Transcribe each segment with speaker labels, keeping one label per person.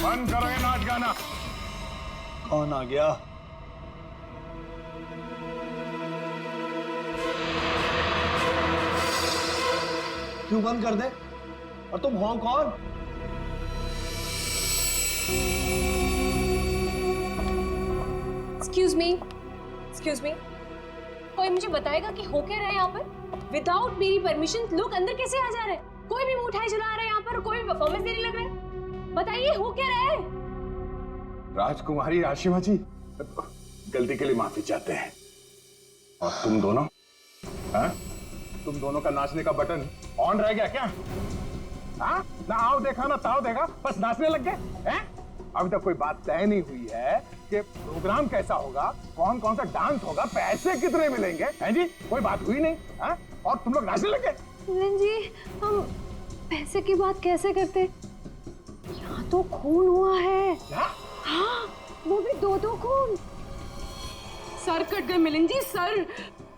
Speaker 1: बंद करो ये नाच गाना।
Speaker 2: कौन आ गया? क्यों बंद कर दे? और तुम हो कौन?
Speaker 3: एक्सक्यूज मी, कोई मुझे बताएगा कि हो क्या रहा है यहाँ पर? विदाउट मेरी परमिशन लोग अंदर कैसे आ जा रहे हैं? कोई भी मिठाई जला रहा है यहाँ पर, कोई भी परफॉर्मेंस देने लग रहा है। बताइए हो क्या रहा है?
Speaker 1: राजकुमारी आशिमा जी, गलती के लिए माफी चाहते हैं। और तुम दोनों, हाँ? तुम दोनों का नाचने का बटन ऑन रह गया क्या? हाँ? ना आओ देखा ना ताओ देखा, बस नाचने लग गए हैं? अभी तक कोई बात तय नहीं हुई है कि प्रोग्राम कैसा होगा, कौन कौन सा डांस होगा, पैसे कितने मिलेंगे, हैं जी? कोई बात हुई नहीं, हाँ? और तुम लोग नाचने लग गए।
Speaker 3: मिलन जी, हम पैसे की बात कैसे करते? यहाँ तो खून हुआ है।
Speaker 1: क्या?
Speaker 3: हाँ, वो भी दो खून।
Speaker 4: सर कट गए मिलन जी, सर।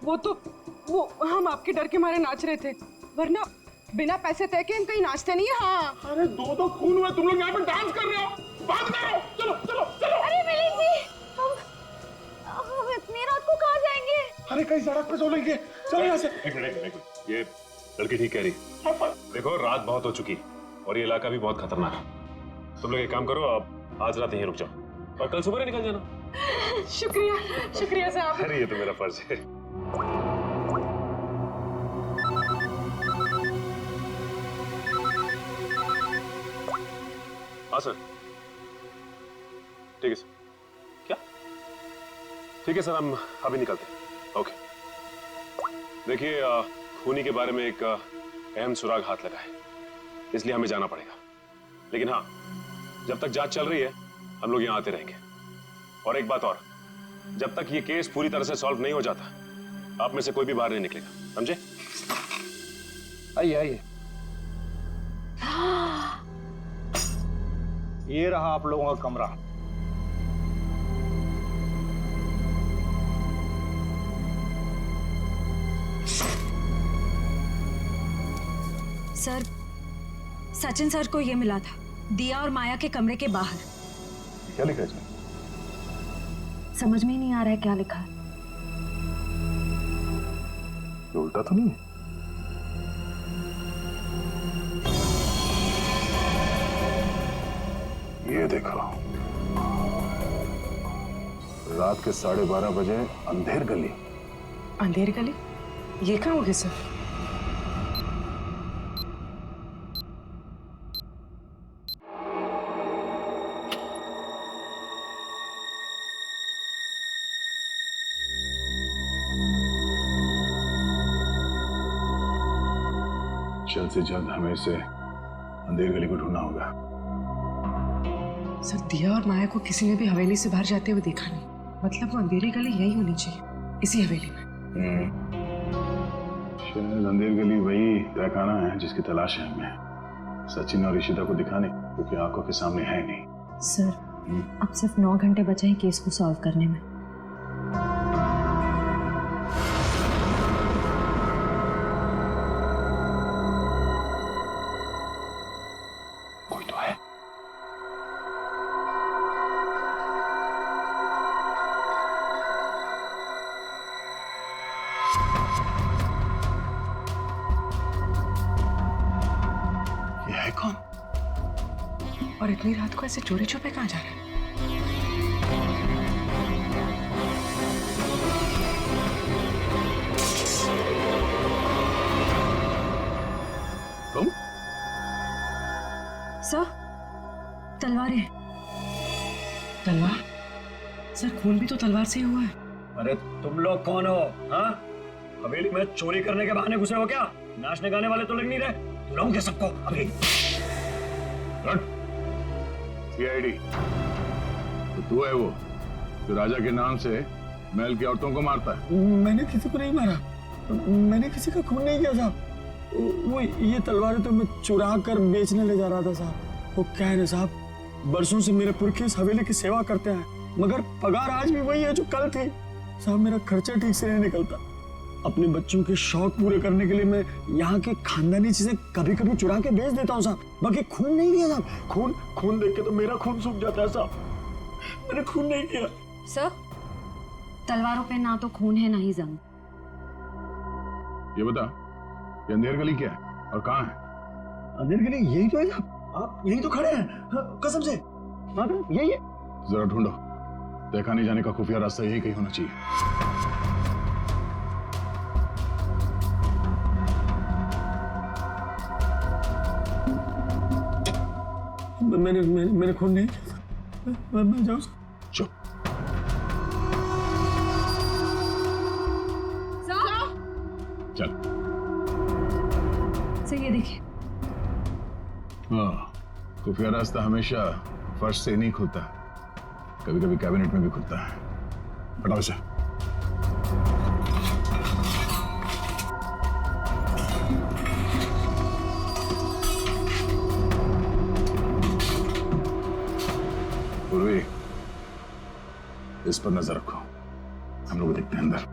Speaker 4: वो हम आपके डर के मारे नाच रहे थे, वरना बिना पैसे तय के हम कहीं नाचते नहीं है। हाँ,
Speaker 1: अरे दो खून हुए, तुम लोग यहाँ पर डांस कर रहे हो, बात करो, चलो चलो चलो।
Speaker 3: अरे मिलन जी, हम इतनी रात को कहाँ जाएंगे?
Speaker 1: अरे कहीं सड़क पे सो लेंगे, चलो यहाँ से।
Speaker 5: एक मिनट, ये लड़की ठीक कह रही। देखो रात बहुत हो चुकी और ये इलाका भी बहुत खतरनाक है। तुम लोग एक काम करो, अब आज रात यहीं रुक जाओ और कल सुबह निकल जाना।
Speaker 4: शुक्रिया साहब।
Speaker 5: अरे ये तो मेरा फर्ज है। हाँ सर, ठीक है सर। क्या? ठीक है सर, हम अभी निकलते हैं। ओके। देखिए, खूनी के बारे में एक अहम सुराग हाथ लगा है, इसलिए हमें जाना पड़ेगा। लेकिन हाँ, जब तक जांच चल रही है हम लोग यहाँ आते रहेंगे। और एक बात और, जब तक ये केस पूरी तरह से सॉल्व नहीं हो जाता आप में से कोई भी बाहर नहीं निकलेगा, समझे?
Speaker 1: आइए आइए। ये रहा आप लोगों का कमरा।
Speaker 6: सर, सचिन सर को ये मिला था, दिया और माया के कमरे के बाहर।
Speaker 1: क्या लिखा है इसमें?
Speaker 6: समझ में ही नहीं आ रहा है क्या लिखा है।
Speaker 1: ये उल्टा तो नहीं है? ये देखो, रात के 12:30 बजे अंधेर गली।
Speaker 4: अंधेर गली? ये कहाँ होगी सर?
Speaker 1: जल्द से जल्द हमें इसे अंधेर गली को ढूंढना होगा।
Speaker 4: सर, दिया और माया को किसी ने भी हवेली से बाहर जाते हुए देखा नहीं, मतलब वो अंधेरी गली यही होनी चाहिए, इसी हवेली में।
Speaker 1: शायद अंधेर गली वही तहखाना है जिसकी तलाश है हमें। सचिन और ईशिता को दिखाने, क्योंकि आंखों के सामने है नहीं।
Speaker 6: सर, अब सिर्फ 9 घंटे बचे हैं केस को सॉल्व करने में।
Speaker 1: कोई तो है। ये है कौन?
Speaker 4: और इतनी रात को ऐसे चोरी छुपे कहाँ जा रहे हैं?
Speaker 1: तुम?
Speaker 6: सर, तलवारें।
Speaker 4: तलवार? सर, खून भी तो तलवार से ही हुआ है।
Speaker 2: अरे तुम लोग कौन हो? हाँ, हवेली में चोरी करने के बहाने घुसे हो क्या? नाचने गाने वाले तो लग नहीं रहे। बुलाऊंगे सबको अभी।
Speaker 1: सीआईडी, तो तू है वो जो राजा के नाम से महल की औरतों को मारता है?
Speaker 2: मैंने किसी को नहीं मारा, मैंने किसी का खून नहीं किया साहब। वो ये तलवारें तो मैं चुरा कर बेचने ले जा रहा था साहब। वो क्या है ना साहब, बरसों से मेरे पुरखे इस हवेली की सेवा करते हैं, मगर पगार आज भी वही है जो कल थी साहब। मेरा खर्चा ठीक से नहीं निकलता, अपने बच्चों के शौक पूरे करने के लिए मैं यहाँ के खानदानी चीजें कभी कभी चुरा के बेच देता हूँ साहब। बाकी खून नहीं किया साहब। खून देख के तो मेरा खून सूख जाता है साहब। मैंने खून नहीं किया।
Speaker 6: सर, तलवारों पे ना तो खून है ना ही जंग।
Speaker 1: ये बता, ये अंधेर गली क्या है और कहाँ है?
Speaker 2: अंधेर गली यही तो है साहब। आप यही तो खड़े हैं। हाँ, कसम से यही है।
Speaker 1: जरा ढूंढो, देखा नहीं जाने का खुफिया रास्ता यही कहीं होना चाहिए।
Speaker 2: मैंने खून नहीं किया। मैं जाऊँ?
Speaker 1: चुप। चल।
Speaker 6: सर ये देखिए।
Speaker 1: हाँ, खुफिया रास्ता हमेशा फर्श से नहीं खुलता, कभी कभी कैबिनेट में भी खुलता है। हटाओ इसे। पूर्वी, इस पर नजर रखो, हम लोग देखते हैं अंदर।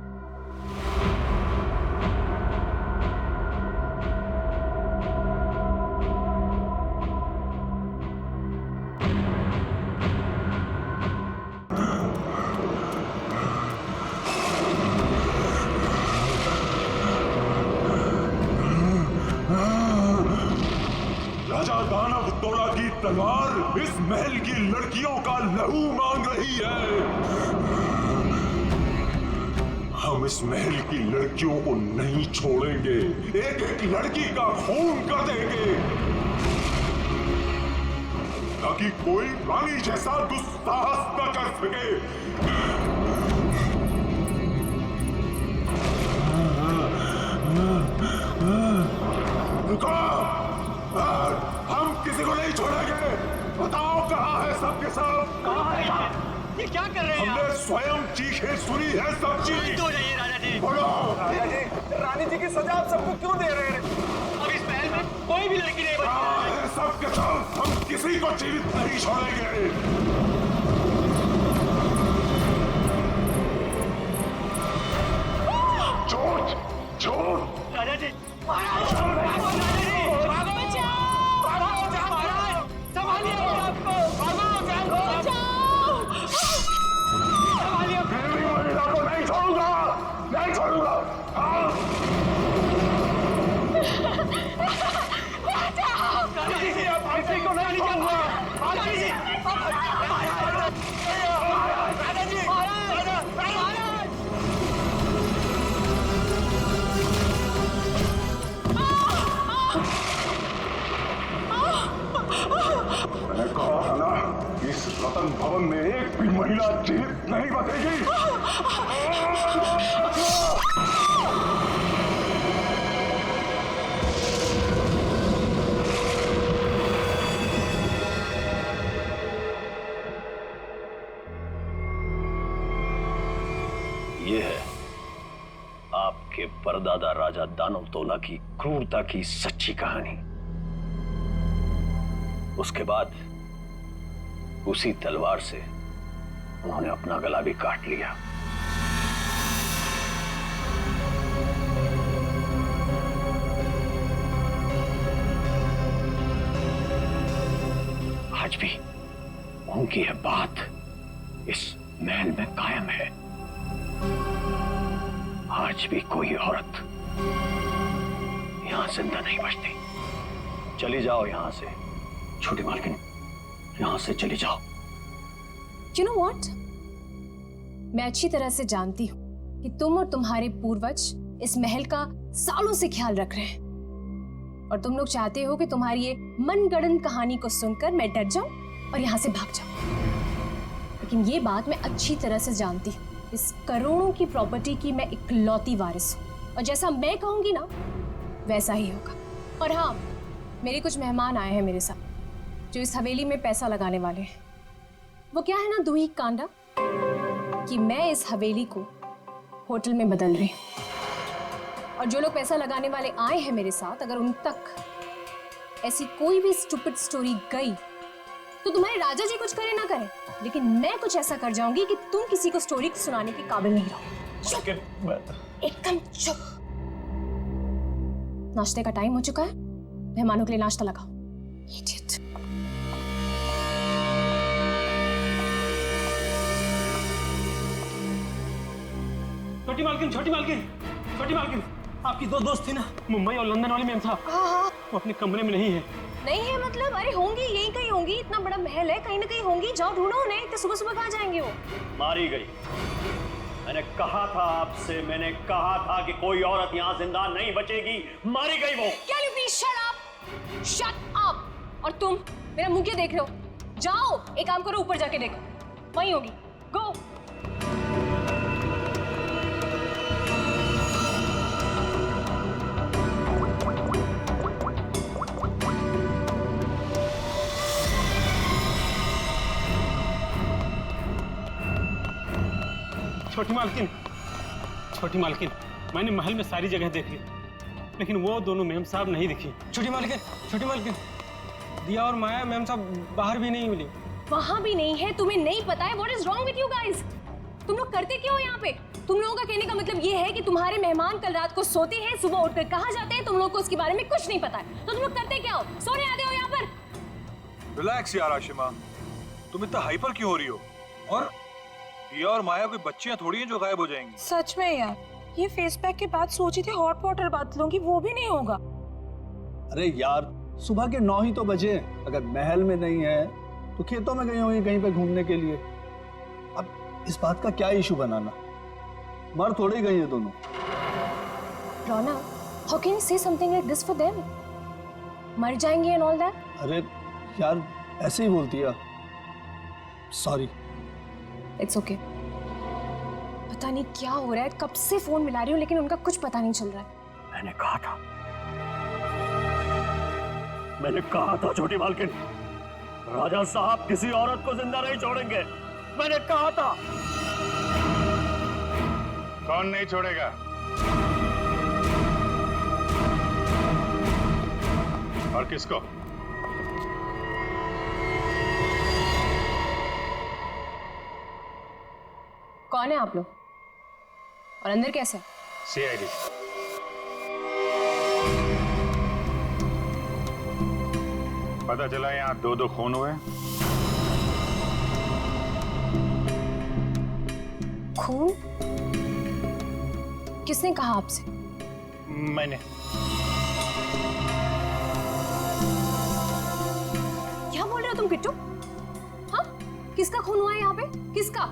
Speaker 7: राजा दानव तोला की तलवार इस महल की लड़कियों का लहू मांग रही है। हम इस महल की लड़कियों को नहीं छोड़ेंगे, एक एक लड़की का खून कर देंगे, ताकि कोई रानी जैसा दुस्साहस न कर सके। रुको, हम किसी को नहीं छोड़ेंगे। बताओ कहाँ है सबके सब?
Speaker 8: कहाँ है ये क्या कर रहे हैं
Speaker 7: हमने स्वयं चीखें सुनी है सब चीज।
Speaker 8: हो जाइए राजा जी।
Speaker 7: बोलो।
Speaker 8: राजा जी, रानी जी की सजा आप सबको क्यों दे रहे हैं? अब इस महल में कोई भी लड़की नहीं बची।
Speaker 7: कहाँ है सबके सब? हम किसी को जीवित नहीं छोड़ेंगे। झूठ झूठ।
Speaker 8: राजा जी, महाराज, राजा जी, भागो, भागो, महाराज, संभालिए अपने आप को, भागो, संभालिए।
Speaker 7: मेरी महिला को नहीं छोड़ूंगा, नहीं छोड़ूंगा। हाँ।
Speaker 8: राजा जी, आप किसी को नहीं छोड़ूंगा। राजा जी, राजा जी, महाराज।
Speaker 7: मैंने कहा था ना, इस रतन भवन में एक भी महिला जीवित नहीं बचेगी।
Speaker 9: ये है आपके परदादा राजा दानव तोला की क्रूरता की सच्ची कहानी। उसके बाद उसी तलवार से उन्होंने अपना गला भी काट लिया। आज भी उनकी यह बात इस महल में कायम है। आज भी कोई औरत यहां जिंदा नहीं बचती। चली जाओ यहां से, छोटी मालकिन, यहां से चली जाओ।
Speaker 3: You know what? मैं अच्छी तरह से जानती हूँ कि तुम और तुम्हारे पूर्वज इस महल का सालों से ख्याल रख रहे हैं और तुम लोग चाहते हो कि तुम्हारी ये मनगढ़ंत कहानी को सुनकर मैं डर जाऊं और यहाँ से भाग जाऊं। लेकिन ये बात मैं अच्छी तरह से जानती हूँ, इस करोड़ों की प्रॉपर्टी की मैं इकलौती वारिस हूँ और जैसा मैं कहूंगी ना वैसा ही होगा। और हाँ, मेरे कुछ मेहमान आए हैं मेरे साथ जो इस हवेली में पैसा लगाने वाले हैं। वो क्या है ना दूही कांडा कि मैं इस हवेली को होटल में बदल रही हूँ और जो लोग पैसा लगाने वाले आए हैं मेरे साथ, अगर उन तक ऐसी कोई भी स्टूपिड स्टोरी गई तो तुम्हारे राजा जी कुछ करे ना करे, लेकिन मैं कुछ ऐसा कर जाऊंगी कि तुम किसी को स्टोरी सुनाने के काबिल नहीं रहो। एकदम चुप। नाश्ते का टाइम हो चुका है, मेहमानों के लिए नाश्ता लगाओ। Idiot।
Speaker 8: छोटी मालकिन, छोटी मालकिन, छोटी मालकिन, आपकी दो दोस्त थी ना, मुंबई और लंदन वाली मैम साहब, वो अपने कमरे में नहीं है।
Speaker 3: नहीं है मतलब? अरे होंगी, यहीं कहीं होंगी, इतना बड़ा महल है, कहीं ना कहीं होंगी, जाओ ढूंढो उन्हें। तो सुबह सुबह कहाँ जाएंगे वो?
Speaker 9: मारी गई। मैंने कहा था आपसे, मैंने कहा था कि कोई औरत यहाँ जिंदा नहीं बचेगी। मारी गई वो।
Speaker 3: Can you please shut up? Shut up! और तुम मेरा मुंह क्या देख रहे हो? जाओ एक काम करो, ऊपर जाके देखो, वहीं होगी। गो।
Speaker 8: छोटी मालकिन, छोटी मालकिन, मैंने महल में सारी जगह देख ली, लेकिन वो दोनों मैम साहब नहीं दिखी। छोटी मालकिन, दिया और माया मैम साहब बाहर भी नहीं मिली।
Speaker 3: वहां भी नहीं है? तुम्हें नहीं पता है? What is wrong with you guys? तुम लोग करते क्यों हो यहाँ पे? तुम लोगों का कहने का मतलब ये है कि तुम्हारे मेहमान कल रात को सोते हैं, सुबह उठकर कहाँ जाते हैं, तुम लोग को उसके बारे में कुछ नहीं पता है। तो तुम लोग करते क्या हो? सोने आते हो यहाँ पर?
Speaker 7: रिलैक्स यार आशिमा, तुम इतना हाइपर क्यों हो रही हो? और दिया और माया कोई बच्चियां थोड़ी हैं जो गायब हो जाएंगी।
Speaker 6: सच में यार, ये फेस पैक के बाद सोची थी हॉट वाटर बात लूंगी, वो भी नहीं होगा।
Speaker 2: अरे यार, सुबह के 9 ही तो बजे। अगर महल में नहीं है तो खेतों में गई होंगी कहीं पे घूमने के लिए। अब इस बात का क्या इशू बनाना? मर थोड़ी गई है दोनों।
Speaker 3: रोना, how can you say something like this for them? मर जाएंगे and all that?
Speaker 2: अरे यार, ऐसे ही बोलती है। सॉरी।
Speaker 3: It's okay. पता नहीं क्या हो रहा है, कब से फोन मिला रही हूँ लेकिन उनका कुछ पता नहीं चल रहा है।
Speaker 9: मैंने कहा था छोटी मालकिन, राजा साहब किसी औरत को जिंदा नहीं छोड़ेंगे। मैंने कहा था।
Speaker 1: कौन नहीं छोड़ेगा? और किसको?
Speaker 3: कौन है आप लोग? और अंदर कैसे?
Speaker 1: CID। पता चला यहाँ 2-2 खून हुए।
Speaker 3: खून? किसने कहा आपसे?
Speaker 1: मैंने।
Speaker 3: क्या बोल रहे हो तुम किट्टू? हाँ? किसका खून हुआ है यहाँ पे? किसका?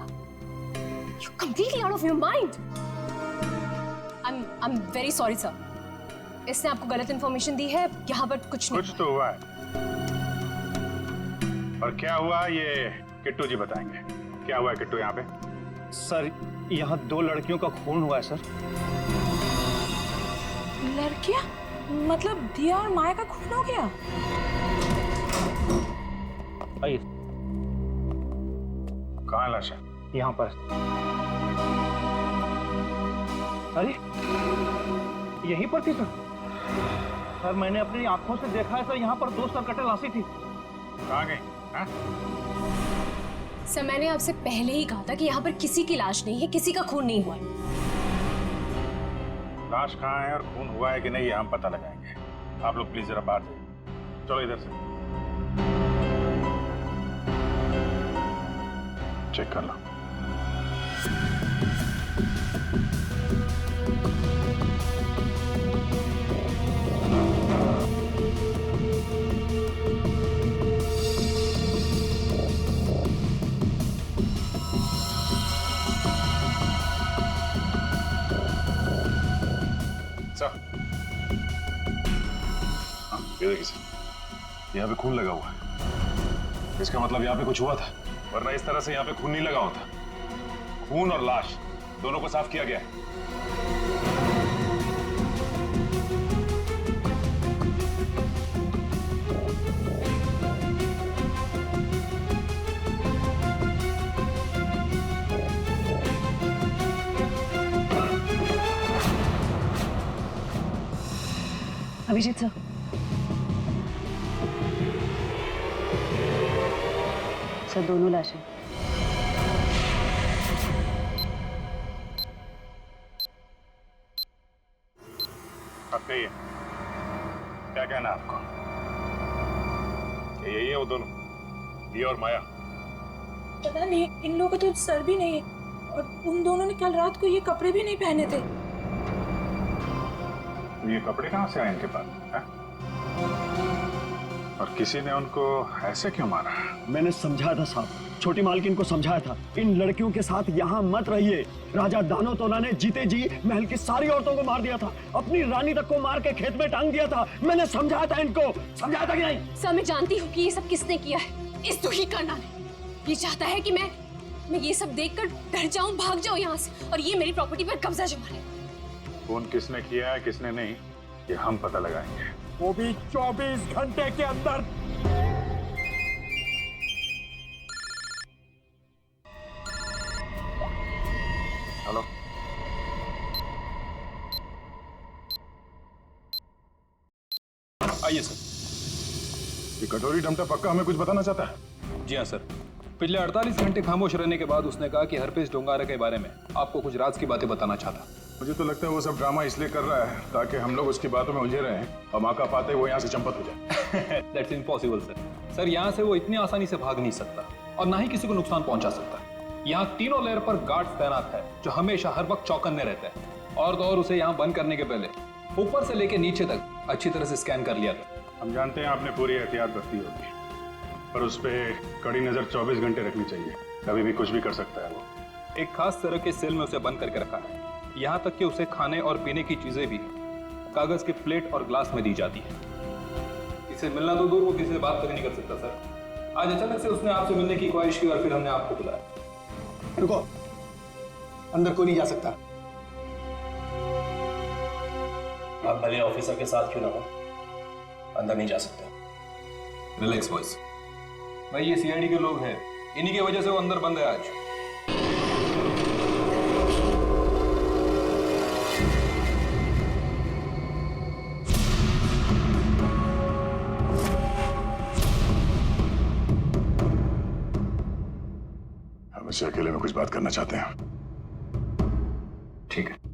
Speaker 3: You're completely out of your mind. I'm very sorry sir. इसने आपको गलत इंफॉर्मेशन दी है, यहाँ पर कुछ नहीं।
Speaker 1: कुछ तो हुआ है। और क्या हुआ ये किट्टू जी बताएंगे। क्या हुआ है किट्टू यहाँ पे?
Speaker 2: सर, यहाँ 2 लड़कियों का खून हुआ है सर।
Speaker 6: लड़कियां? मतलब दिया और माया का खून हो गया?
Speaker 2: आइए।
Speaker 1: कहाँ लाश है?
Speaker 2: यहाँ पर। अरे यहीं पर थी सर। सर, मैंने अपनी आंखों से देखा है सर, यहाँ पर 2 सरकटे लाशें थी।
Speaker 1: कहाँ गई? हाँ?
Speaker 3: सर, मैंने आपसे पहले ही कहा था कि यहाँ पर किसी की लाश नहीं है, किसी का खून नहीं हुआ है।
Speaker 1: लाश कहाँ है और खून हुआ है कि नहीं, ये हम पता लगाएंगे। आप लोग प्लीज जरा बाहर जाइए। चलो इधर से चेक कर लो।
Speaker 5: ये देखिए सर, यहाँ पे खून लगा हुआ है। इसका मतलब यहाँ पे कुछ हुआ था, वरना इस तरह से यहाँ पे खून नहीं लगा होता। खून और लाश दोनों को साफ किया गया है।
Speaker 6: अभिजीत सर, सर दोनों लाशें।
Speaker 1: कहिए, क्या कहना आपको?
Speaker 5: क्या यही है वो दोनों, दिया और माया?
Speaker 10: पता नहीं, इन लोगों का तो सर भी नहीं है और उन दोनों ने कल रात को ये कपड़े भी नहीं पहने थे।
Speaker 1: ये कपड़े कहाँ से आए इनके पास है? और किसी ने उनको ऐसे क्यों मारा?
Speaker 9: मैंने समझाया था साहब, छोटी मालकिन को समझाया था, इन लड़कियों के साथ यहाँ मत रहिए। राजा दानोतोला ने जीते जी महल की सारी औरतों को मार दिया था, अपनी रानी तक को मार के खेत में टांग दिया था। मैंने समझाया था इनको, समझाया था कि नहीं?
Speaker 3: सर मैं जानती हूँ कि ये सब किसने किया है, इस दुखी करना ने। ये चाहता है कि मैं ये सब देखकर डर जाऊं, भाग जाऊं यहाँ से और ये मेरी प्रॉपर्टी पर कब्जा जमा ले।
Speaker 1: खून किसने किया है किसने नहीं, ये हम पता लगाएंगे,
Speaker 9: वो भी 24 घंटे के अंदर।
Speaker 1: हेलो,
Speaker 11: आइए सर।
Speaker 1: ये कटोरी डमटा पक्का हमें कुछ बताना चाहता है?
Speaker 11: जी हाँ सर, पिछले 48 घंटे खामोश रहने के बाद उसने कहा कि हरपेश डोंगारा के बारे में आपको कुछ राज की बातें बताना चाहता।
Speaker 1: मुझे तो लगता है वो सब ड्रामा इसलिए कर रहा है ताकि हम लोग उसकी बातों में उलझे रहें और मौका पाते वो यहाँ से चंपत हो जाए।
Speaker 11: That's impossible sir. सर यहाँ से वो इतनी आसानी से भाग नहीं सकता और ना ही किसी को नुकसान पहुंचा सकता। यहाँ तीनों लेयर पर गार्ड्स तैनात है जो हमेशा हर वक्त चौकन्ने रहते हैं। और तो और उसे यहाँ बंद करने के पहले ऊपर से लेके नीचे तक अच्छी तरह से स्कैन कर लिया था।
Speaker 1: हम जानते हैं आपने पूरी एहतियात बरती होगी, पर उस पर कड़ी नजर 24 घंटे रखनी चाहिए, कभी भी कुछ भी कर सकता है वो।
Speaker 11: एक खास तरह के सेल में उसे बंद करके रखा है, यहाँ तक कि उसे खाने और पीने की चीजें भी कागज के प्लेट और ग्लास में दी जाती है। किसे मिलना तो दूर, वो किसी से बात तक नहीं कर सकता सर। आज अचानक से उसने आपसे मिलने की ख्वाहिश की और फिर हमने आपको बुलाया।
Speaker 2: रुको, अंदर कोई नहीं जा सकता।
Speaker 8: आप भले ऑफिसर के साथ क्यों ना हो, अंदर नहीं जा सकते।
Speaker 11: रिलैक्स बॉयज, भाई ये सीआईडी के लोग हैं, इन्हीं की वजह से वो अंदर बंद है आज।
Speaker 1: हम इससे अकेले में कुछ बात करना चाहते हैं।
Speaker 11: ठीक है।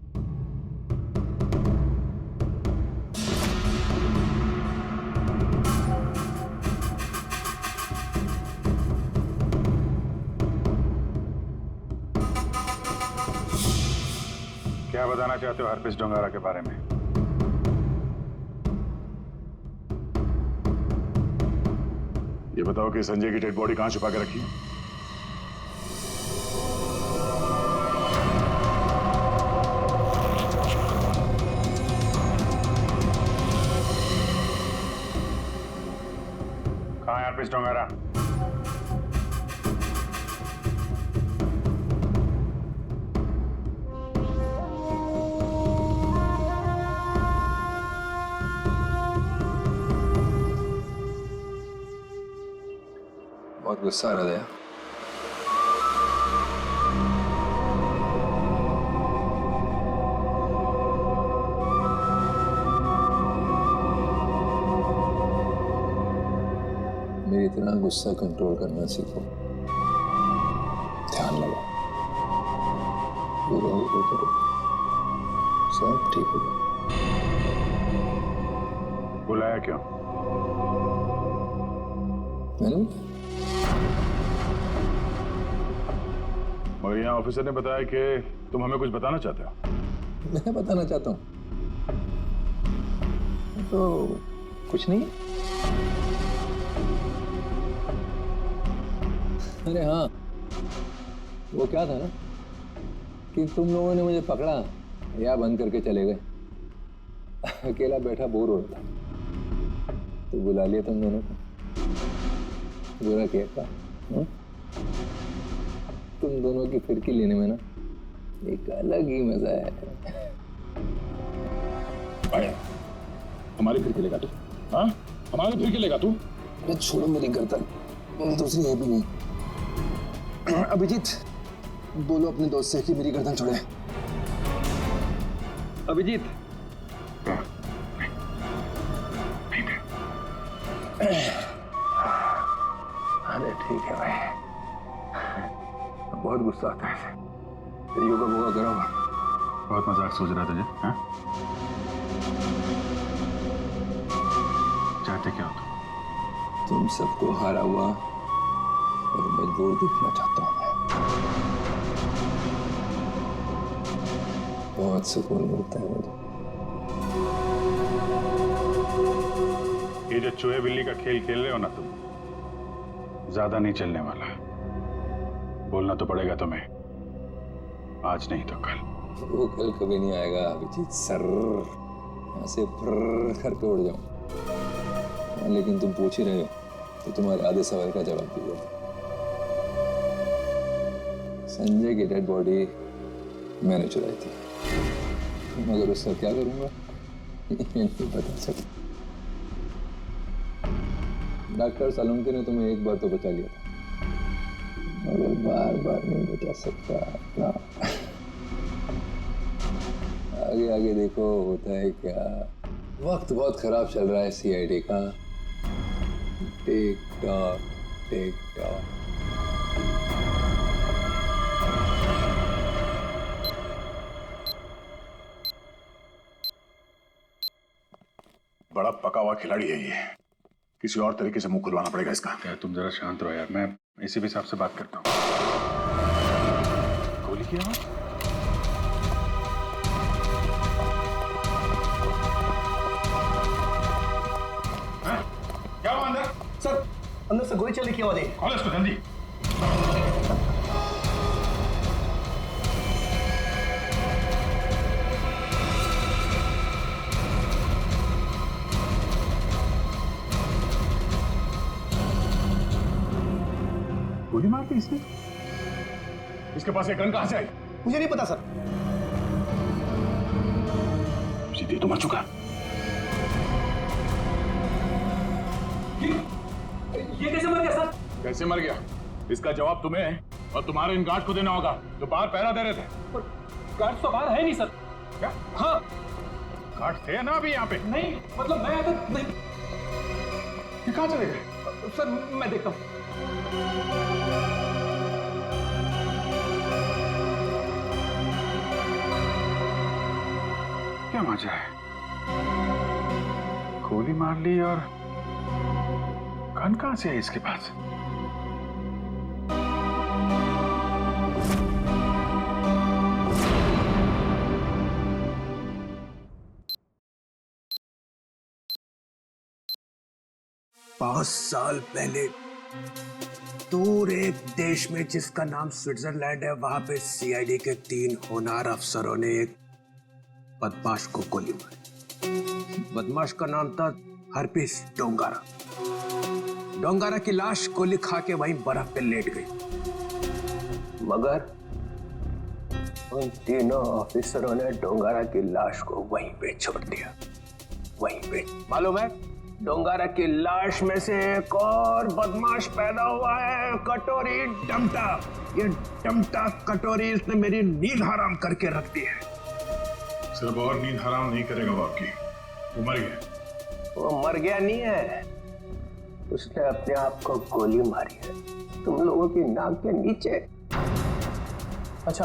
Speaker 1: क्या बताना चाहते हो हरपेश डोंगारा के बारे में? ये बताओ कि संजय की डेड बॉडी कहां छुपा के रखी? कहां है हरपेश डोंगारा?
Speaker 11: बहुत गुस्सा आ रहा है।
Speaker 12: मेरी तरह गुस्सा कंट्रोल करना सीखो, ध्यान लगाओ, पूरा ऊपर करो, सब ठीक होगा।
Speaker 1: बुलाया क्यों?
Speaker 12: मैंने
Speaker 1: मगर यहाँ ऑफिसर ने बताया कि तुम हमें कुछ बताना चाहते हो।
Speaker 12: मैं बताना चाहता हूँ तो कुछ नहीं। अरे हाँ, वो क्या था ना कि तुम लोगों ने मुझे पकड़ा या बंद करके चले गए। अकेला बैठा बोर हो रहा था तो बुला लिया तुम दोनों को। बुरा किया था? तुम दोनों की फिरकी लेने में ना एक अलग ही मजा है।
Speaker 1: आया, हमारी फिरकी लेगा तू? हाँ, हमारी फिरकी लेगा तू?
Speaker 12: अरे छोड़ो मेरी गर्दन, दूसरी है भी नहीं। अभिजीत, बोलो अपने दोस्त से कि मेरी गर्दन छोड़े।
Speaker 11: अभिजीत,
Speaker 12: अरे ठीक है भाई, बहुत गुस्सा आता है। योगा वोगा करो।
Speaker 1: बहुत मजाक सोच रहा तुझे? हाँ? चाहते क्या हो
Speaker 12: तुम सबको हारा हुआ और मजबूर दिखना चाहता हूं मैं। बहुत सुकून मिलता है मुझे।
Speaker 1: ये जो चूहे बिल्ली का खेल खेल रहे हो ना तुम, ज्यादा नहीं चलने वाला। बोलना तो पड़ेगा तुम्हें, आज नहीं तो कल।
Speaker 12: वो कल कभी नहीं आएगा अभिजीत सर, यहाँ से फर्र करके उड़ जाऊं। लेकिन तुम पूछ ही रहे हो तो तुम्हारे आधे सवाल का जवाब दीजिए। संजय की डेड बॉडी मैंने चुराई थी, मगर उसका क्या करूंगा ये नहीं बता सकता। डॉक्टर सालुंके ने तुम्हें एक बार तो बचा लिया था, मगर बार बार नहीं बचा सकता ना। आगे आगे देखो होता है क्या। वक्त बहुत खराब चल रहा है सीआईडी का। Tick tock tick tock.
Speaker 1: बड़ा पका हुआ खिलाड़ी है ये, किसी और तरीके से मुंह खुलवाना पड़ेगा इसका। क्या तुम जरा शांत रहो यार, मैं इसी भी हिसाब से बात करता हूँ। गोली की आवाज? क्या हुआ अंदर?
Speaker 2: सर अंदर से गोली चलने की आवाज है।
Speaker 1: खोलो इसको जल्दी। गोली मार दी इसने? इसके पास ये गन कहां से आई?
Speaker 2: मुझे नहीं पता सर।
Speaker 1: सीधी तो मर चुका।
Speaker 11: ये कैसे मर गया सर?
Speaker 1: कैसे मर गया इसका जवाब तुम्हें और तुम्हारे इन गार्ड को देना होगा जो बाहर पहरा दे रहे थे।
Speaker 11: गार्ड तो बाहर है नहीं सर।
Speaker 1: क्या?
Speaker 11: हाँ
Speaker 1: गार्ड थे ना अभी यहाँ पे?
Speaker 11: नहीं, मतलब मैं तो नहीं।
Speaker 1: ये कहाँ चले गए?
Speaker 11: सर मैं देखता हूँ।
Speaker 1: क्या मजा है? गोली मार ली और गन कहां से है इसके पास?
Speaker 13: पांच साल पहले दूर एक देश में जिसका नाम स्विट्जरलैंड है, वहां पे सीआईडी के 3 होनहार अफसरों ने एक बदमाश को गोली मारी। बदमाश का नाम था हरपीस डोंगारा। डोंगारा की लाश गोली खा के वहीं बर्फ पे लेट गई, मगर उन तीनों ऑफिसरों ने डोंगारा की लाश को वहीं पे छोड़ दिया। वहीं पे मालूम है, डोंगारा की लाश में से एक और बदमाश पैदा हुआ है, कटोरी डमटा। ये डमटा कटोरी इसने मेरी नींद हराम करके रख दी है।
Speaker 1: सिर्फ और नींद हराम नहीं करेगा वो आपकी। वो मर गया।
Speaker 13: वो मर गया नहीं है, उसने अपने आप को गोली मारी है तुम लोगों की नाक के नीचे। अच्छा,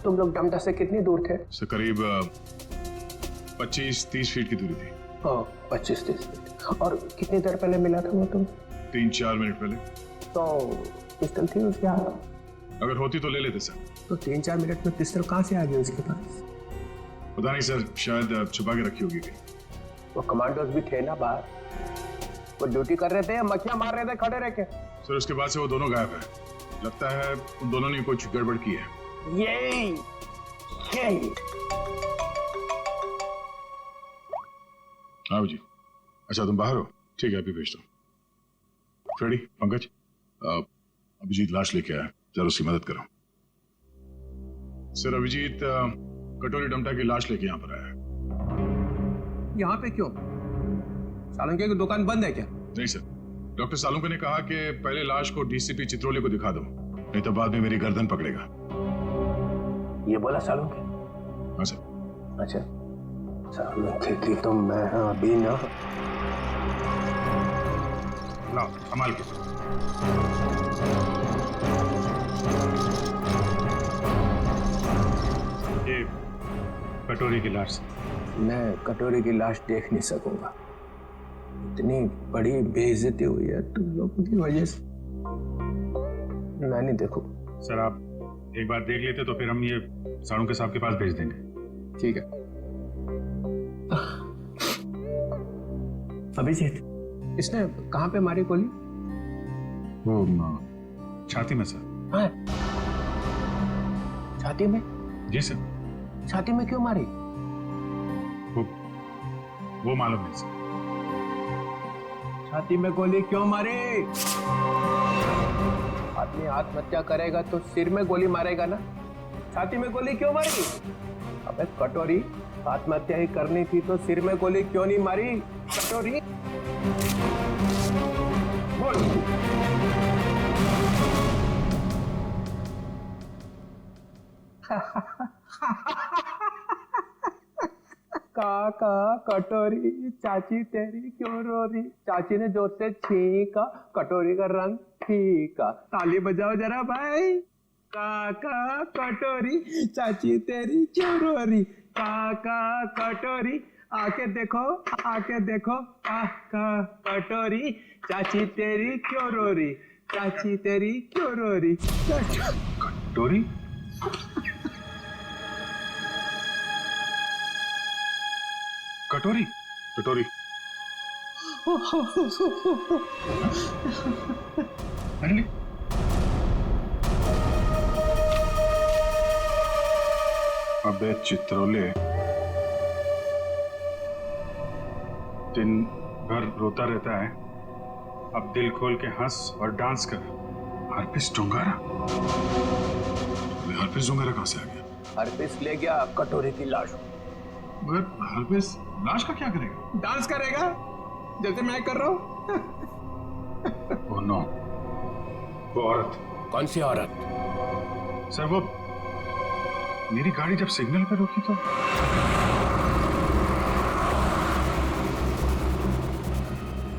Speaker 13: तुम लोग डमटा से कितनी दूर थे?
Speaker 1: से करीब 25-30 फीट की दूरी थी।
Speaker 13: 25-30 फीट। और कितनी देर पहले मिला था वो तुम?
Speaker 1: 3-4 मिनट पहले।
Speaker 13: तो पिस्टल थी उसके हाथ?
Speaker 1: अगर होती तो ले लेते सर।
Speaker 13: तो 3-4 मिनट में पिस्टल कहाँ से आ गई उसके पास?
Speaker 1: पता नहीं सर, शायद छुपा के रखी होगी कहीं।
Speaker 13: वो कमांडोज भी थे ना बाहर, वो ड्यूटी कर रहे थे या मक्खियां मार रहे थे खड़े रह के?
Speaker 1: सर उसके बाद से वो दोनों गायब है। लगता है उन दोनों ने कुछ गड़बड़ की है।
Speaker 13: यही
Speaker 1: हाँ जी। अच्छा तुम बाहर हो? ठीक है, अभी भेजता हूँ। फ्रेडी, पंकज, अभिजीत लाश लेके आया, जरा उसकी मदद करो। सर अभिजीत कटोरी डमटा की लाश लेके यहाँ पर आया है।
Speaker 13: यहाँ पे क्यों? सालुंके की दुकान बंद है क्या?
Speaker 1: नहीं सर, डॉक्टर सालुंके ने कहा कि पहले लाश को डीसीपी चित्रोले को दिखा दो, नहीं तो बाद में मेरी गर्दन पकड़ेगा।
Speaker 13: ये बोला सालुंके?
Speaker 1: हाँ सर।
Speaker 13: अच्छा, सालुंके की तो मैं अभी ना।
Speaker 1: लाओ संभाल के। ये कटोरी की लाश।
Speaker 13: मैं कटोरी की लाश देख नहीं सकूंगा, इतनी बड़ी बेइज्जती हुई है तुम लोगों की वजह से। मैं नहीं देखू।
Speaker 14: सर आप एक बार देख लेते तो फिर हम ये साड़ू के साहब के पास भेज देंगे।
Speaker 13: ठीक है। अभिजीत, इसने कहाँ पे मारी गोली?
Speaker 14: वो छाती में सर।
Speaker 13: हाँ। छाती में?
Speaker 14: जी सर।
Speaker 13: छाती में क्यों मारी?
Speaker 14: वो मालूम नहीं सर।
Speaker 13: छाती में गोली क्यों मारी? आदमी आत्महत्या करेगा तो सिर में गोली मारेगा ना, छाती में गोली क्यों मारी? अबे कटोरी, आत्महत्या ही करनी थी तो सिर में गोली क्यों नहीं मारी? कटोरी बोल। काका कटोरी, चाची तेरी क्यों रो रही? चाची ने जोर से छींका, कटोरी का रंग फीका। ताली बजाओ जरा भाई। काका कटोरी, चाची तेरी क्यों रो रही? काका कटोरी, आके देखो, आके देखो। काका कटोरी, चाची तेरी क्यों रो रही? चाची तेरी क्यों रो रही?
Speaker 14: कटोरी? कटोरी? कटोरी? अरे अबे चित्रोले, दिन भर रोता रहता है, अब दिल खोल के हंस और डांस कर। हरपिस डोंगारा? हरपिस डोंगारा कहां से आ गया?
Speaker 13: हरपिस ले गया कटोरी की लाश।
Speaker 14: मगर हरपिस लाश का क्या करेगा?
Speaker 13: डांस करेगा जैसे मैं कर रहा हूँ।
Speaker 14: ओह नो, वो औरत।
Speaker 13: कौन सी औरत?
Speaker 14: सर वो मेरी गाड़ी जब सिग्नल पे रुकी तो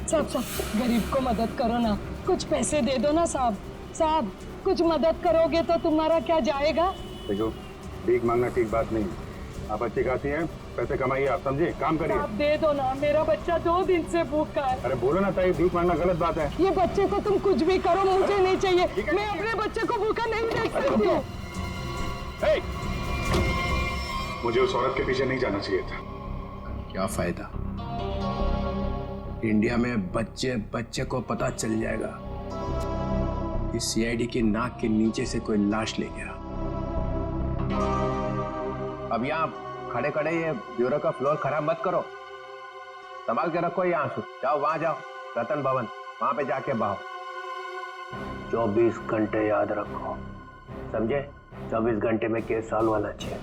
Speaker 4: साहब गरीब को मदद करो ना, कुछ पैसे दे दो ना साहब। साहब कुछ मदद करोगे तो तुम्हारा क्या जाएगा?
Speaker 1: देखो, भीख मांगना ठीक बात नहीं। आप अच्छी खाती हैं, पैसे कमाइए, आप समझिए, काम करिए।
Speaker 4: आप दे दो ना, मेरा बच्चा 2 दिन से भूखा है।
Speaker 1: अरे बोलो ना ताई, भीख मांगना गलत बात है।
Speaker 4: ये बच्चे को तुम कुछ भी करो, मुझे नहीं चाहिए। मैं अपने बच्चे को भूखा नहीं देख सकती हूँ।
Speaker 14: मुझे उस औरत के पीछे नहीं जाना चाहिए था।
Speaker 13: क्या फायदा? इंडिया में बच्चे बच्चे को पता चल जाएगा कि सीआईडी की नाक के नीचे से कोई लाश ले गया। अब यहाँ खड़े खड़े ये ब्यूरो का फ्लोर खराब मत करो, संभाल के रखो ये आंसू। जाओ वहां जाओ, रतन भवन, वहां पे जाके बहाओ। 24 घंटे याद रखो, समझे? 24 घंटे में केस सॉल्व होना चाहिए।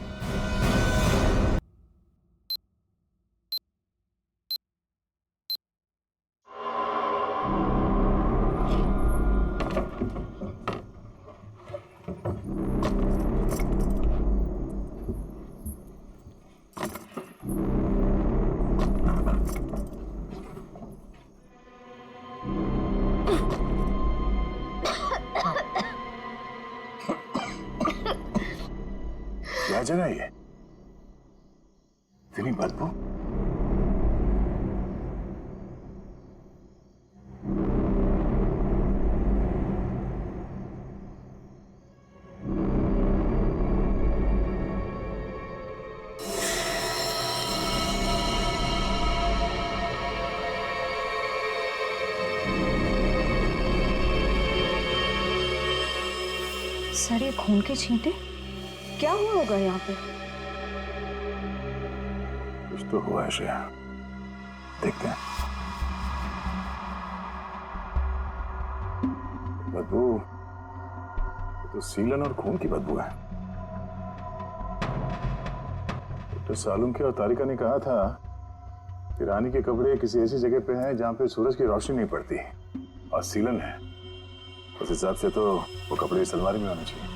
Speaker 1: क्या जगह है ये? इतनी बदबू?
Speaker 6: सर ये खून के छींटे क्या हुआ होगा यहाँ पे?
Speaker 1: कुछ तो हुआ है श्रेया, देखते हैं। बदबू, ये तो सीलन और खून की बदबू है। डॉक्टर सालुम के और तारिका ने कहा था कि रानी के कपड़े किसी ऐसी जगह पे हैं जहां पे सूरज की रोशनी नहीं पड़ती, और सीलन है। उस हिसाब से तो वो कपड़े इस अलमारी में होने चाहिए।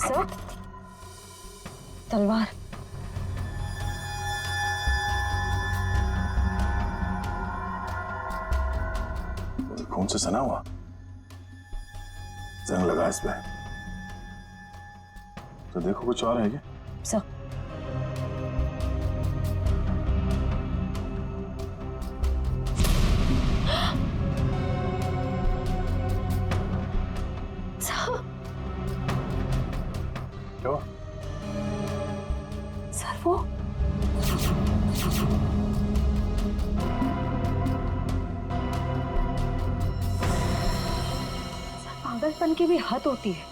Speaker 6: सर, तलवार।
Speaker 1: खून से सना हुआ, जंग लगा इस पे। तो देखो कुछ और है क्या?
Speaker 3: सर
Speaker 1: क्यों?
Speaker 3: सर वो पागलपन की भी हद होती है।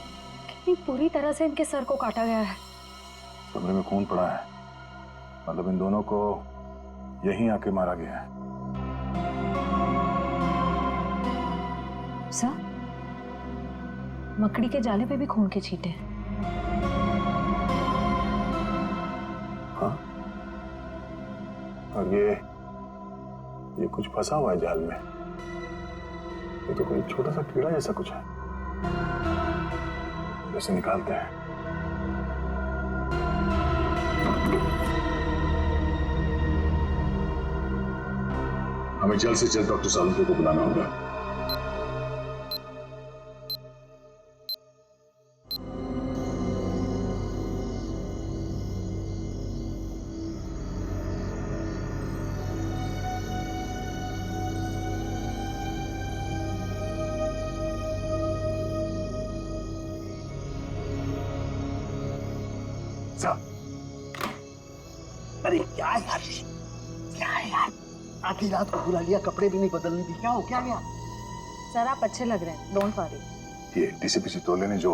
Speaker 3: कितनी पूरी तरह से इनके सर को काटा गया है।
Speaker 1: कमरे में खून पड़ा है, मतलब इन दोनों को यहीं आके मारा गया है।
Speaker 3: सर मकड़ी के जाले पे भी खून के छींटे हैं।
Speaker 1: हाँ? और ये कुछ फंसा हुआ है जाल में। ये तो कोई छोटा सा कीड़ा जैसा कुछ है। जैसे निकालते हैं। हमें जल्द से जल्द डॉक्टर सालुंके को बुलाना होगा।
Speaker 2: अरे क्या यार, क्या है यार, आधी रात को बुला लिया, कपड़े भी नहीं बदलने दी। क्या हो क्या गया?
Speaker 3: सर आप अच्छे लग रहे हैं, डोंट वरी।
Speaker 1: ये डीसीपी चितौले ने जो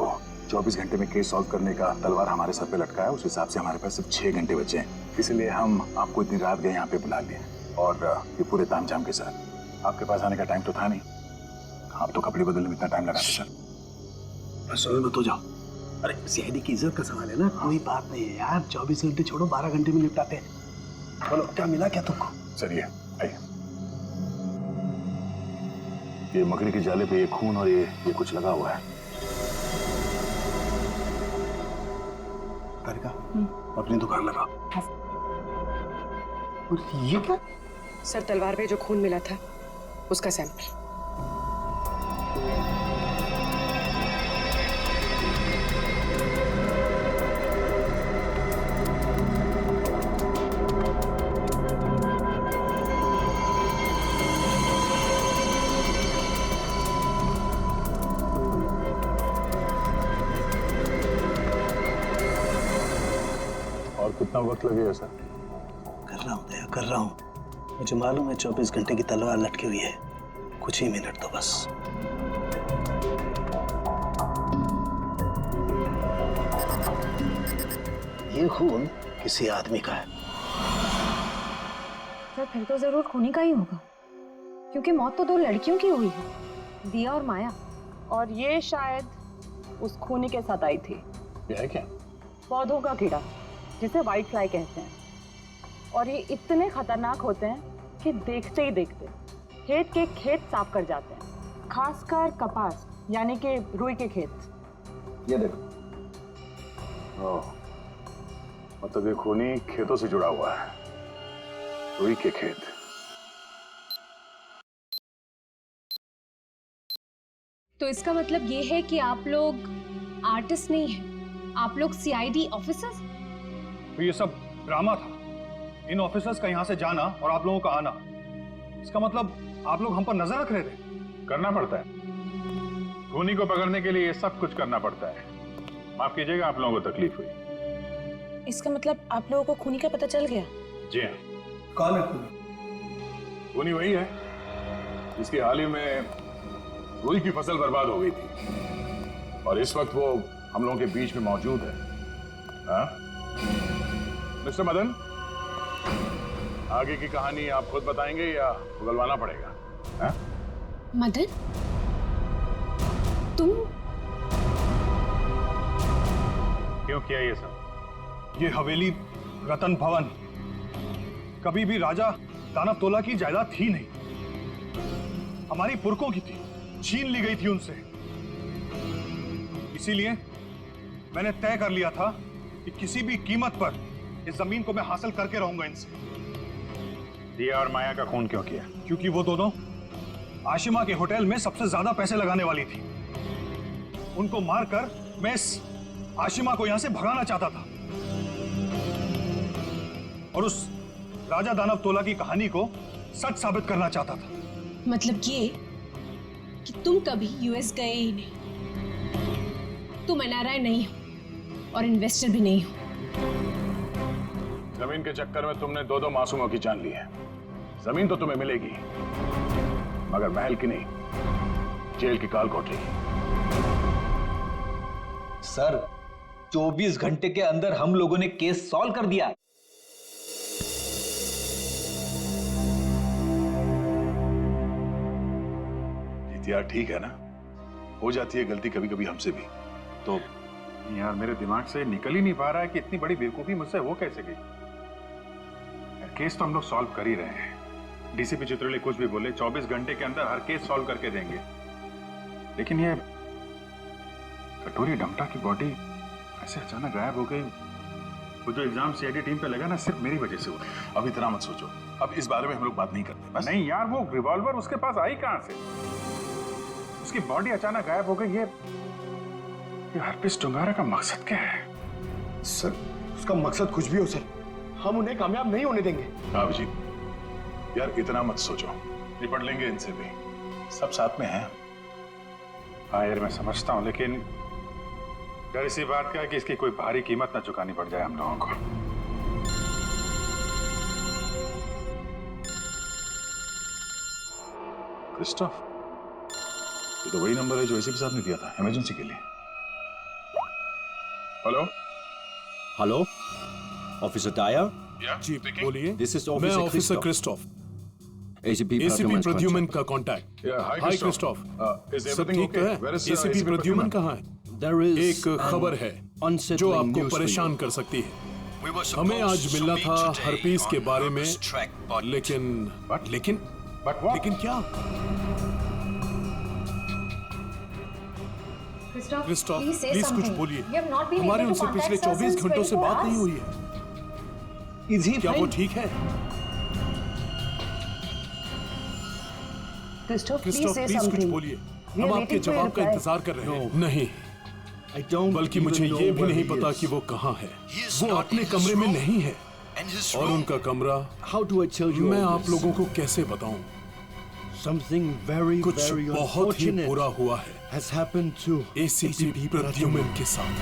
Speaker 1: 24 घंटे में केस सॉल्व करने का तलवार हमारे सर पे लटकाया, उस हिसाब से हमारे पास सिर्फ 6 घंटे बचे हैं। इसलिए हम आपको इतनी रात गए यहाँ पे बुला लिए, और ये पूरे तामझाम के साथ। आपके पास आने का टाइम तो था नहीं, आप तो कपड़े बदलने में इतना टाइम लगा सर।
Speaker 2: बस मत हो जाओ। अरे सीआईडी की इज्जत का सवाल है ना, कोई बात नहीं है यार। 24 घंटे छोड़ो, 12 घंटे में निपटाते हैं। बोलो क्या मिला क्या तुमको?
Speaker 1: सर ये आइए, ये मकड़ी के जाले पे ये खून और ये कुछ लगा हुआ है।
Speaker 2: का अपनी दुकान लगा। और ये क्या?
Speaker 4: सर तलवार पे जो खून मिला था उसका सैंपल।
Speaker 1: और कितना वक्त लगेगा सर?
Speaker 2: कर रहा हूँ दया, कर रहा हूँ। मुझे मालूम है 24 घंटे की तलवार लटकी हुई है, कुछ ही मिनट तो बस। ये खून किसी आदमी का है।
Speaker 3: सर फिर तो जरूर खूनी का ही होगा, क्योंकि मौत तो 2 लड़कियों की हुई है, दिया और माया।
Speaker 4: और ये शायद उस खूनी के साथ आई थी।
Speaker 1: ये है क्या?
Speaker 4: पौधों का कीड़ा जिसे व्हाइट फ्लाई कहते हैं, और ये इतने खतरनाक होते हैं कि देखते ही देखते खेत के खेत साफ कर जाते हैं, खासकर कपास यानी कि रुई के खेत।
Speaker 1: ये देखो, मतलब ये खूनी खेतों से जुड़ा हुआ है, रुई के खेत।
Speaker 3: तो इसका मतलब ये है कि आप लोग आर्टिस्ट नहीं हैं, आप लोग सीआईडी ऑफिसर्स।
Speaker 14: तो ये सब ड्रामा था। इन ऑफिसर्स का यहाँ से जाना और आप लोगों का आना, इसका मतलब आप लोग हम पर नजर रख रहे थे।
Speaker 1: करना पड़ता है, खूनी को पकड़ने के लिए ये सब कुछ करना पड़ता है। माफ कीजिएगा, आप लोगों को तकलीफ हुई।
Speaker 10: इसका मतलब आप लोगों को खूनी का पता चल गया?
Speaker 1: जी हाँ।
Speaker 2: कौन है खूनी?
Speaker 1: खूनी वही है जिसकी हाल ही में रुई की फसल बर्बाद हो गई थी, और इस वक्त वो हम लोगों के बीच में मौजूद है। हाँ? मिस्टर मदन, आगे की कहानी आप खुद बताएंगे या उगलवाना पड़ेगा? हाँ?
Speaker 3: मदन, तुम
Speaker 14: क्यों किया ये सब? ये हवेली रतन भवन कभी भी राजा दानव तोला की जायदाद थी नहीं, हमारी पुरखों की थी, छीन ली गई थी उनसे। इसीलिए मैंने तय कर लिया था कि किसी भी कीमत पर इस जमीन को मैं हासिल करके रहूंगा इनसे।
Speaker 1: दिया और माया का खून क्यों किया?
Speaker 14: क्योंकि वो दोनों आशिमा के होटल में सबसे ज्यादा पैसे लगाने वाली थी। उनको मारकर मैं इस आशिमा को यहां से भगाना चाहता था और उस राजा दानव तोला की कहानी को सच साबित करना चाहता था।
Speaker 3: मतलब ये कि तुम कभी यूएस गए ही नहीं, तुम एनआरआई नहीं हो और इन्वेस्टर भी नहीं हो।
Speaker 1: जमीन के चक्कर में तुमने दो मासूमों की जान ली है। जमीन तो तुम्हें मिलेगी, मगर महल की नहीं, जेल की काल कोठरी।
Speaker 15: सर 24 घंटे के अंदर हम लोगों ने केस सॉल्व कर दिया।
Speaker 1: यार ठीक है ना, हो जाती है गलती कभी कभी हमसे भी।
Speaker 14: तो यार मेरे दिमाग से निकल ही नहीं पा रहा है कि इतनी बड़ी बेवकूफी मुझसे हो कैसे गई। केस तो हम लोग सॉल्व कर ही रहे हैं। डीसीपी चित्रोले कुछ भी बोले, 24 घंटे के अंदर हर केस सॉल्व करके देंगे। लेकिन ये कटोरी डमटा की बॉडी ऐसे अचानक गायब हो गई। वो जो एग्जाम सीआईडी टीम पे लगा ना, सिर्फ मेरी वजह से हुआ।
Speaker 1: अब इतना मत सोचो, अब इस बारे में हम लोग बात नहीं करते बस।
Speaker 14: नहीं यार, वो रिवॉल्वर उसके पास आई कहां से? उसकी बॉडी अचानक गायब हो गई। ये हरपिस डुंगारा का मकसद क्या है?
Speaker 13: सर उसका मकसद कुछ भी हो सर, हम उन्हें कामयाब नहीं होने देंगे।
Speaker 1: हाँ जी, यार इतना मत सोचो, निपट लेंगे इनसे भी, सब साथ में हैं।
Speaker 14: हाँ यार मैं समझता हूँ, लेकिन डर इसी बात का है कि इसकी कोई भारी कीमत ना चुकानी पड़ जाए हम लोगों को।
Speaker 1: क्रिस्टोफ, ये तो वही नंबर है जो एसीपी साहब ने दिया था इमरजेंसी के लिए। Hello
Speaker 9: hello, officer Dyer.
Speaker 7: जी बोलिए।
Speaker 9: दिस इज
Speaker 7: मैं ऑफिसर क्रिस्टोफ, एसीपी प्रद्युमन का कांटेक्ट। हाय क्रिस्टोफ, सब ठीक है? एसीपी प्रद्युमन कहाँ है? एक खबर है जो आपको परेशान कर सकती है। हमें आज मिलना था हरपीस के बारे में, लेकिन क्या? क्रिस्टोफ प्लीज कुछ बोलिए। हमारी उनसे पिछले 24 घंटों से बात नहीं हुई है। क्या वो ठीक है?
Speaker 4: क्रिस्टोफ
Speaker 7: प्लीज कुछ बोलिए, हम आपके जवाब का इंतजार कर रहे हैं। नहीं, बल्कि मुझे ये भी नहीं पता कि वो कहाँ है। वो अपने कमरे में नहीं है और उनका कमरा मैं आप लोगों को कैसे बताऊं? कुछ बहुत ही बुरा हुआ है एसीपी प्रद्युमन के साथ।